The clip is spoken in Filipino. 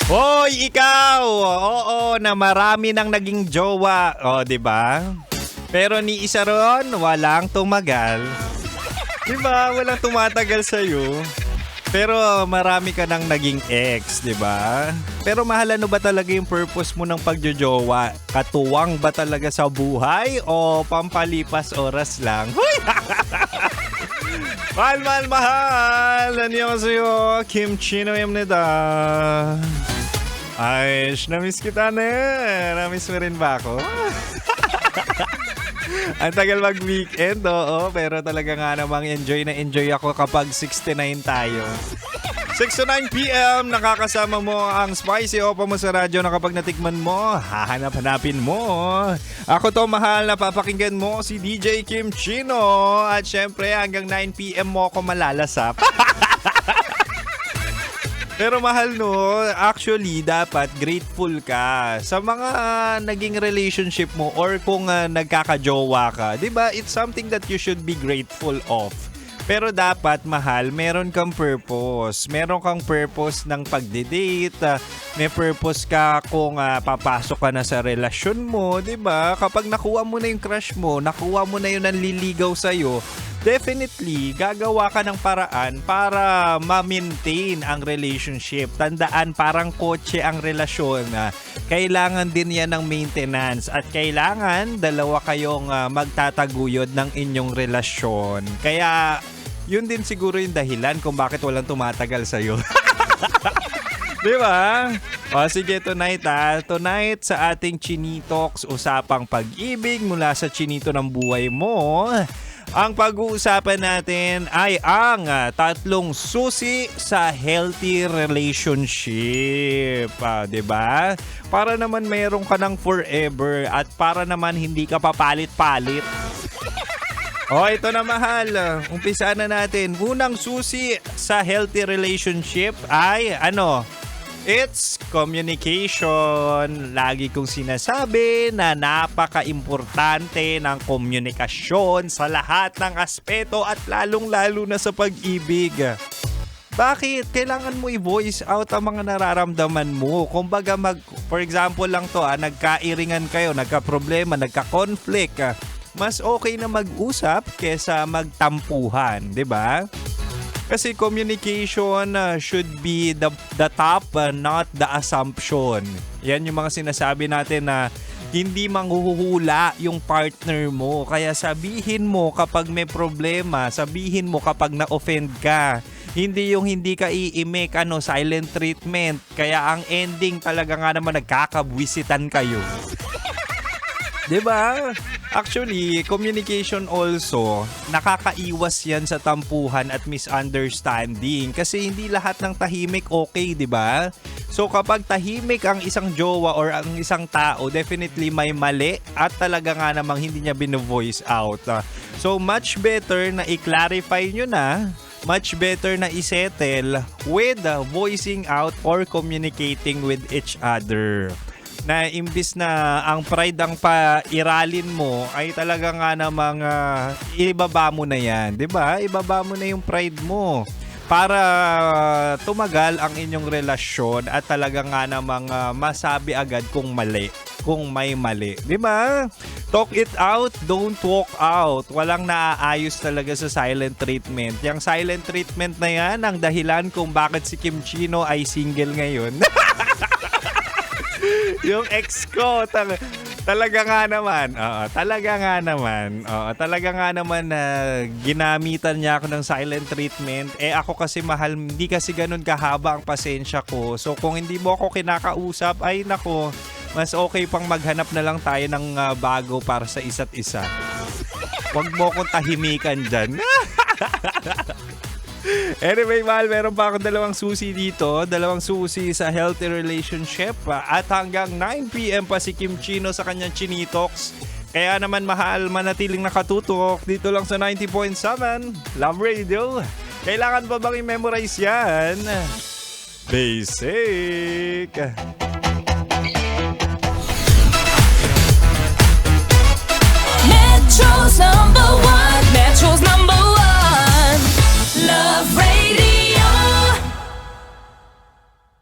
Hoy, ikaw! Oo, na marami nang naging jowa. O, di ba? Pero ni isa ron, walang tumagal. Di ba? Walang tumatagal sa'yo. Pero marami ka nang naging ex, di ba? Pero mahal, ano ba talaga yung purpose mo ng pagjojowa? Katuwang ba talaga sa buhay o pampalipas oras lang? Mahal! Annyeonghaseyo, Kim Chino Yamnida. Ay, namiss kita na. Namiss mo rin ba ako? Ang tagal mag-weekend, oo. Pero talaga nga namang enjoy na enjoy ako kapag 69 tayo. 6 to 9 p.m. nakakasama mo ang Spicy Opa mo sa radyo na kapag natikman mo, hahanap-hanapin mo. Ako to, mahal, na papakinggan mo si DJ Kim Chino. At syempre hanggang 9 p.m. mo ako malalasap. Pero mahal, no, actually dapat grateful ka sa mga naging relationship mo or kung nagkakajowa ka. 'Di ba? It's something that you should be grateful of. Pero dapat, mahal, meron kang purpose. Meron kang purpose ng pagde-date. May purpose ka kung papasok ka na sa relasyon mo, 'di ba? Kapag nakuha mo na yung crush mo, nakuha mo na yung nanliligaw sa'yo, definitely, gagawa ka ng paraan para ma-maintain ang relationship. Tandaan, parang kotse ang relasyon. Kailangan din yan ng maintenance at kailangan dalawa kayong magtataguyod ng inyong relasyon. Kaya, yun din siguro yung dahilan kung bakit walang tumatagal sa'yo. Di ba? O sige, tonight Tonight sa ating Chinitox, usapang pag-ibig mula sa chinito ng buhay mo. Ang pag-uusapan natin ay ang 3 susi sa healthy relationship. Diba? Para naman mayroon ka ng forever at para naman hindi ka papalit-palit. Ito na, mahal. Umpisa na natin. Unang susi sa healthy relationship ay it's communication. Lagi kong sinasabi na napaka-importante ng komunikasyon sa lahat ng aspeto at lalong-lalo na sa pag-ibig. Bakit? Kailangan mo i-voice out ang mga nararamdaman mo. Kumbaga, for example lang to, nagkairingan kayo, nagka-problema, nagka-conflict. Mas okay na mag-usap kesa magtampuhan, di ba? Kasi communication should be the top, not the assumption. Yan yung mga sinasabi natin na hindi manghuhula yung partner mo. Kaya sabihin mo kapag may problema, sabihin mo kapag na-offend ka. Hindi yung hindi ka iimik, silent treatment. Kaya ang ending talaga nga naman nagkakabwisitan kayo. Diba? Actually, communication also, nakakaiwas yan sa tampuhan at misunderstanding kasi hindi lahat ng tahimik okay, diba? So kapag tahimik ang isang jowa or ang isang tao, definitely may mali at talaga nga namang hindi niya bino-voice out. So much better na i-clarify nyo na, much better na isettle with voicing out or communicating with each other. Na imbis na ang pride ang pairalin mo ay talaga nga namang ibaba mo na yan, 'di ba? Ibaba mo na yung pride mo para tumagal ang inyong relasyon at talaga nga namang masabi agad kung mali, kung may mali, 'di ba? Talk it out, don't walk out. Walang naaayos talaga sa silent treatment. Yung silent treatment na yan ang dahilan kung bakit si Kim Chino ay single ngayon. Yung ex ko, talaga nga naman na ginamitan niya ako ng silent treatment. Ako kasi, mahal, hindi kasi ganun kahaba ang pasensya ko. So kung hindi mo ako kinakausap, ay nako, mas okay pang maghanap na lang tayo ng bago para sa isa't isa. Huwag mo akong tahimikan dyan. Anyway, mahal, meron pa akong 2 susi dito. 2 susi sa healthy relationship. At hanggang 9 p.m. pa si Kim Chino sa kanyang Chinitox. Kaya naman, mahal, manatiling nakatutok dito lang sa 90.7 Love Radio. Kailangan ba bang i-memorize yan? Basic. Metro's number one. Metro's number